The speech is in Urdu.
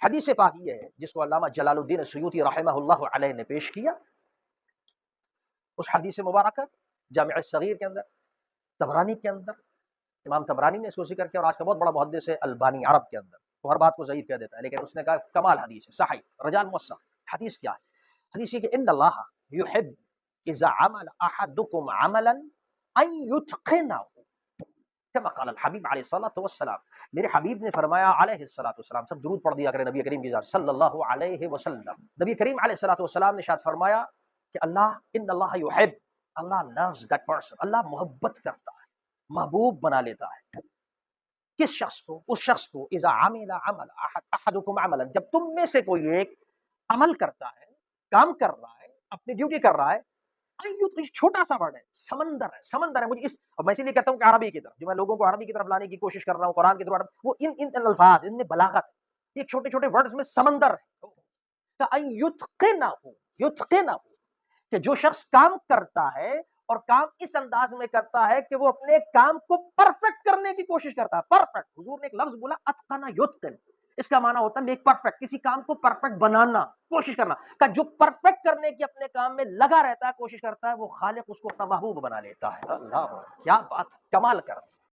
حدیث پاک یہ ہے جس کو علامہ جلال الدین سیوطی رحمہ اللہ علیہ نے پیش کیا. اس حدیث مبارکہ جامع الصغیر کے اندر، طبرانی کے اندر، امام طبرانی نے اس کو ذکر کیا، اور آج کا بہت بڑا محدث ہے البانی عرب کے اندر، وہ ہر بات کو ضعیف کہہ دیتا ہے، لیکن اس نے کہا کمال حدیث ہے، صحیح رجال موثق. حدیث کیا ہے؟ حدیث یہ کہ ان اللہ یحب اذا عمل احدکم عملا ان یتقنہ كما قال الحبیب علیہ الصلوۃ والسلام. میرے حبیب نے فرمایا علیہ الصلوۃ والسلام، سب درود پڑھ دیا کریں نبی کریم کی ذات صلی اللہ علیہ وسلم. نبی کریم علیہ الصلوۃ والسلام نے ارشاد فرمایا کہ اللہ ان اللہ یحب، اللہ loves that person، اللہ محبت کرتا ہے، محبوب بنا لیتا ہے کس شخص کو؟ اس شخص کو اذا عمل عمل احدکم عملا، جب تم میں سے کوئی ایک عمل کرتا ہے، کام کر رہا ہے، اپنی ڈیوٹی کر رہا ہے. چھوٹا سا ورڈ ہے، سمندر ہے، سمندر ہے. مجھے اس، اور میں اسی لیے کہتا ہوں کہ عربی کی طرف، جو میں لوگوں کو عربی کی طرف لانے کی کوشش کر رہا ہوں، قرآن کی طرف، وہ ان الفاظ، ان میں بلاغت ہے. یہ چھوٹے چھوٹے ورڈز میں سمندر ہے. یتقنہ، کہ جو شخص کام کرتا ہے اور کام اس انداز میں کرتا ہے کہ وہ اپنے کام کو پرفیکٹ کرنے کی کوشش کرتا ہے. پرفیکٹ، حضور نے ایک لفظ بولا اتقن یتقن، اس کا معنی ہوتا ہے میک پرفیکٹ، کسی کام کو پرفیکٹ بنانا، کوشش کرنا. کہ جو پرفیکٹ کرنے کی اپنے کام میں لگا رہتا ہے، کوشش کرتا ہے، وہ خالق اس کو اپنا محبوب بنا لیتا ہے. اللہ کیا بات، کمال کر